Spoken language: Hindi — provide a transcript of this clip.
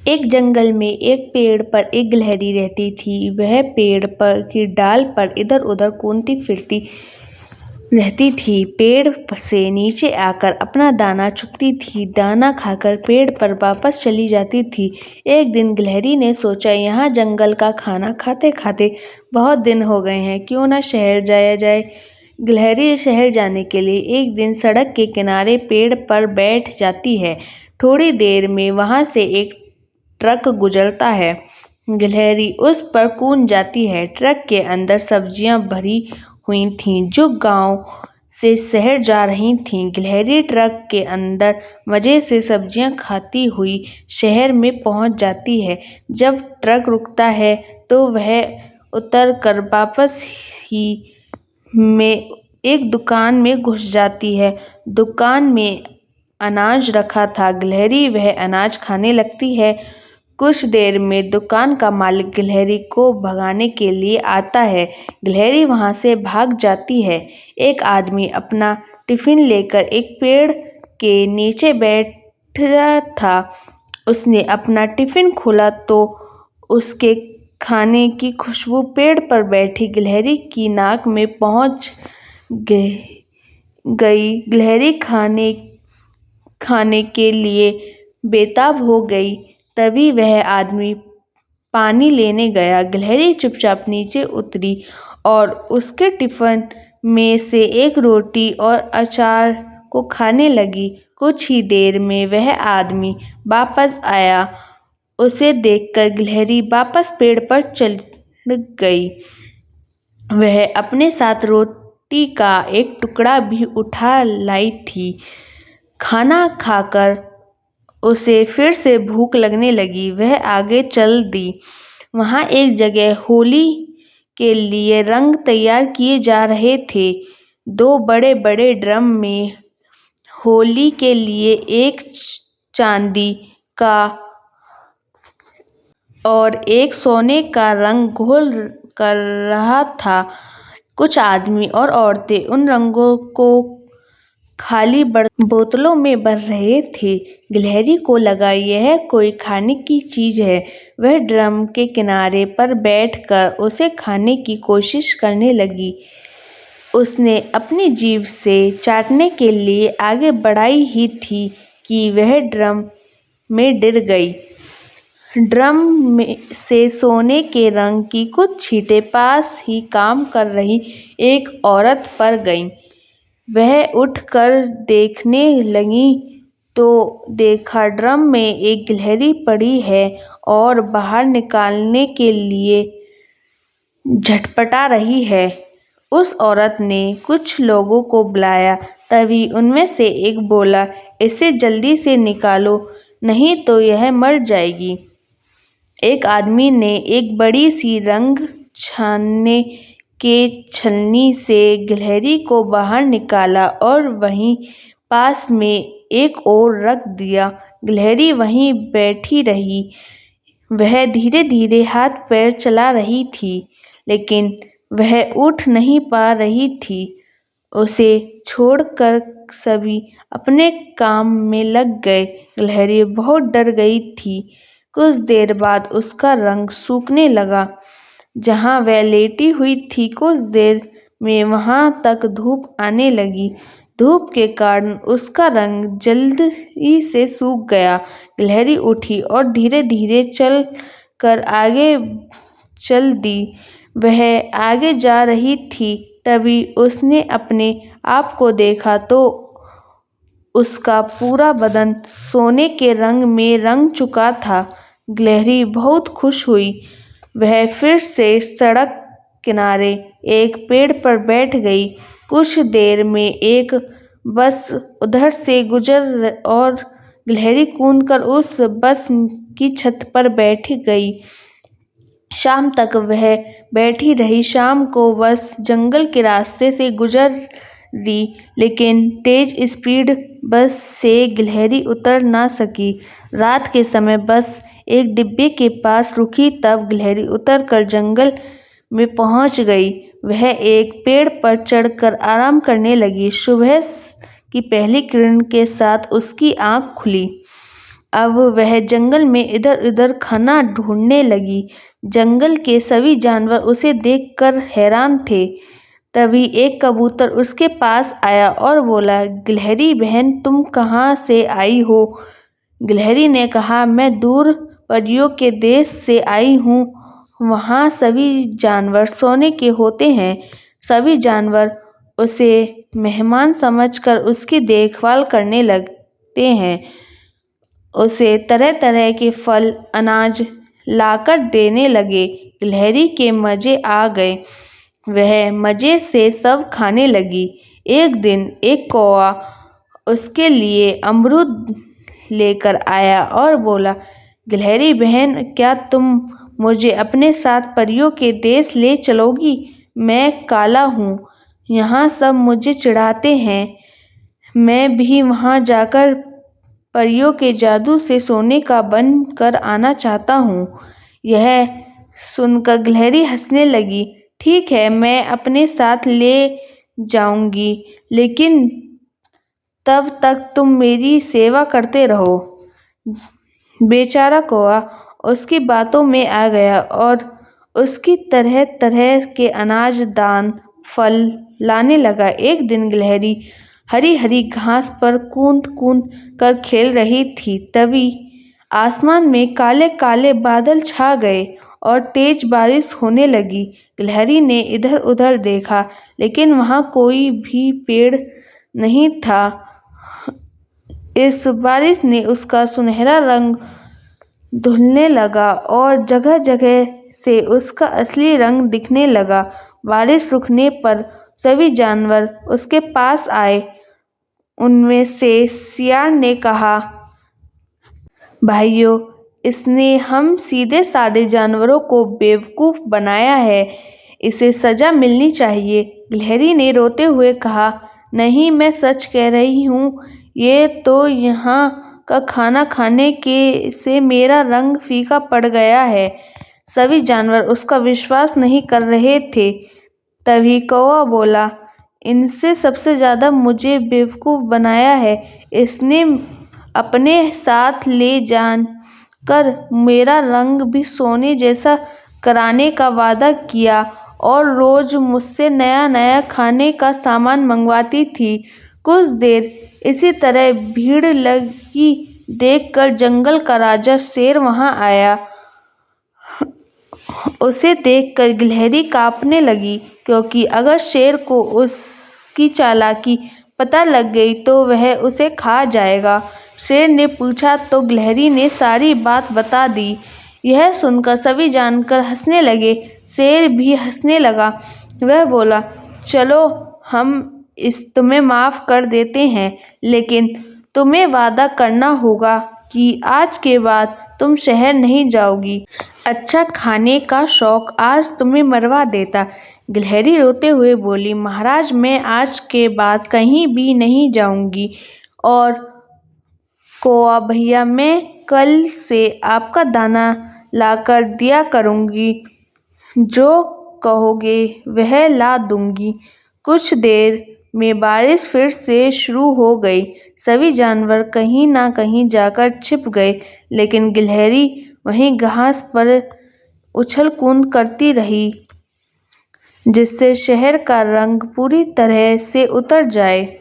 एक जंगल में एक पेड़ पर एक गिलहरी रहती थी। वह पेड़ पर की डाल पर इधर उधर कूदती फिरती रहती थी। पेड़ से नीचे आकर अपना दाना चुगती थी। दाना खाकर पेड़ पर वापस चली जाती थी। एक दिन गिलहरी ने सोचा, यहाँ जंगल का खाना खाते खाते बहुत दिन हो गए हैं, क्यों ना शहर जाया जाए। गिलहरी शहर जाने के लिए एक दिन सड़क के किनारे पेड़ पर बैठ जाती है। थोड़ी देर में वहां से एक ट्रक गुजरता है। गिलहरी उस पर कूद जाती है। ट्रक के अंदर सब्जियां भरी हुई थीं जो गांव से शहर जा रही थीं। गिलहरी ट्रक के अंदर मजे से सब्जियां खाती हुई शहर में पहुंच जाती है। जब ट्रक रुकता है तो वह उतर कर वापस ही में एक दुकान में घुस जाती है। दुकान में अनाज रखा था। गिलहरी वह अनाज खाने लगती है। कुछ देर में दुकान का मालिक गिलहरी को भगाने के लिए आता है। गिलहरी वहां से भाग जाती है। एक आदमी अपना टिफिन लेकर एक पेड़ के नीचे बैठा था। उसने अपना टिफिन खोला तो उसके खाने की खुशबू पेड़ पर बैठी गिलहरी की नाक में पहुंच गई। गिलहरी खाने के लिए बेताब हो गई। तभी वह आदमी पानी लेने गया। गिलहरी चुपचाप नीचे उतरी और उसके टिफिन में से एक रोटी और अचार को खाने लगी। कुछ ही देर में वह आदमी वापस आया। उसे देखकर गिलहरी वापस पेड़ पर चढ़ गई। वह अपने साथ रोटी का एक टुकड़ा भी उठा लाई थी। खाना खाकर उसे फिर से भूख लगने लगी। वह आगे चल दी। वहां एक जगह होली के लिए रंग तैयार किए जा रहे थे। दो बड़े बड़े ड्रम में होली के लिए एक चांदी का और एक सोने का रंग घोल कर रहा था। कुछ आदमी और औरतें उन रंगों को खाली बोतलों में भर रहे थे। गिलहरी को लगा यह कोई खाने की चीज है। वह ड्रम के किनारे पर बैठकर उसे खाने की कोशिश करने लगी। उसने अपनी जीभ से चाटने के लिए आगे बढ़ाई ही थी कि वह ड्रम में गिर गई। ड्रम में से सोने के रंग की कुछ छींटें पास ही काम कर रही एक औरत पर गईं। वह उठकर देखने लगी तो देखा ड्रम में एक गिलहरी पड़ी है और बाहर निकालने के लिए झटपटा रही है। उस औरत ने कुछ लोगों को बुलाया। तभी उनमें से एक बोला, इसे जल्दी से निकालो, नहीं तो यह मर जाएगी। एक आदमी ने एक बड़ी सी रंग छानने के छलनी से गिलहरी को बाहर निकाला और वहीं पास में एक और रख दिया। गिलहरी वहीं बैठी रही। वह धीरे धीरे हाथ पैर चला रही थी, लेकिन वह उठ नहीं पा रही थी। उसे छोड़कर सभी अपने काम में लग गए। गिलहरी बहुत डर गई थी। कुछ देर बाद उसका रंग सूखने लगा। जहाँ वह लेटी हुई थी, कुछ देर में वहां तक धूप आने लगी। धूप के कारण उसका रंग जल्दी से सूख गया। गिलहरी उठी और धीरे धीरे चल कर आगे चल दी। वह आगे जा रही थी, तभी उसने अपने आप को देखा तो उसका पूरा बदन सोने के रंग में रंग चुका था। गिलहरी बहुत खुश हुई। वह फिर से सड़क किनारे एक पेड़ पर बैठ गई। कुछ देर में एक बस उधर से गुजर और गिलहरी कूदकर उस बस की छत पर बैठ गई। शाम तक वह बैठी रही। शाम को बस जंगल के रास्ते से गुजरी, लेकिन तेज स्पीड बस से गिलहरी उतर ना सकी। रात के समय बस एक डिब्बे के पास रुकी। तब गिलहरी उतरकर जंगल में पहुंच गई। वह एक पेड़ पर चढ़कर आराम करने लगी। सुबह की पहली किरण के साथ उसकी आंख खुली। अब वह जंगल में इधर-उधर खाना ढूंढने लगी। जंगल के सभी जानवर उसे देखकर हैरान थे। तभी एक कबूतर उसके पास आया और बोला, गिलहरी बहन, तुम कहाँ से आई हो? गिलहरी ने कहा, मैं दूर परियों के देश से आई हूँ। वहाँ सभी जानवर सोने के होते हैं। सभी जानवर उसे मेहमान समझकर उसकी देखभाल करने लगते हैं। उसे तरह-तरह के फल, अनाज लाकर देने लगे। गिलहरी के मजे आ गए। वह मजे से सब खाने लगी। एक दिन एक कौवा उसके लिए अमरूद लेकर आया और बोला, गिलहरी बहन, क्या तुम मुझे अपने साथ परियों के देश ले चलोगी? मैं काला हूँ, यहाँ सब मुझे चिढ़ाते हैं। मैं भी वहाँ जाकर परियों के जादू से सोने का बन कर आना चाहता हूँ। यह सुनकर गिलहरी हंसने लगी। ठीक है, मैं अपने साथ ले जाऊंगी, लेकिन तब तक तुम मेरी सेवा करते रहो। बेचारा कौवा उसकी बातों में आ गया और उसकी तरह-तरह के अनाज, दान, फल लाने लगा। एक दिन गिलहरी हरी-हरी घास पर कूद-कूद कर खेल रही थी। तभी आसमान में काले-काले बादल छा गए और तेज बारिश होने लगी। गिलहरी ने इधर-उधर देखा, लेकिन वहाँ कोई भी पेड़ नहीं था। इस बारिश ने उसका सुनहरा रंग धुलने लगा और जगह-जगह से उसका असली रंग दिखने लगा। बारिश रुकने पर सभी जानवर उसके पास आए। उनमें से सियार ने कहा, भाइयों, इसने हम सीधे-साधे जानवरों को बेवकूफ बनाया है। इसे सजा मिलनी चाहिए। गिलहरी ने रोते हुए कहा, नहीं, मैं सच कह रही हूँ। ये तो यहाँ का खाना खाने के से मेरा रंग फीका पड़ गया है। सभी जानवर उसका विश्वास नहीं कर रहे थे। तभी कौवा बोला, इनसे सबसे ज्यादा मुझे बेवकूफ बनाया है। इसने अपने साथ ले जाकर मेरा रंग भी सोने जैसा कराने का वादा किया और रोज मुझसे नया-नया खाने का सामान मंगवाती थी। कुछ देर इसी तरह भीड़ लगी देखकर जंगल का राजा शेर वहां आया। उसे देखकर गिलहरी कांपने लगी, क्योंकि अगर शेर को उसकी चालाकी पता लग गई तो वह उसे खा जाएगा। शेर ने पूछा तो गिलहरी ने सारी बात बता दी। यह सुनकर सभी जानवर हंसने लगे। शेर भी हंसने लगा। वह बोला, चलो, हम तुम्हें माफ कर देते हैं, लेकिन तुम्हें वादा करना होगा कि आज के बाद तुम शहर नहीं जाओगी। अच्छा खाने का शौक आज तुम्हें मरवा देता। गिलहरी रोते हुए बोली, महाराज, मैं आज के बाद कहीं भी नहीं जाऊंगी। और कौवा भैया, मैं कल से आपका दाना लाकर दिया करूंगी। जो कहोगे वह ला दूंगी। कुछ देर में बारिश फिर से शुरू हो गई। सभी जानवर कहीं ना कहीं जाकर छिप गए, लेकिन गिलहरी वहीं घास पर उछल-कूद करती रही, जिससे शहर का रंग पूरी तरह से उतर जाए।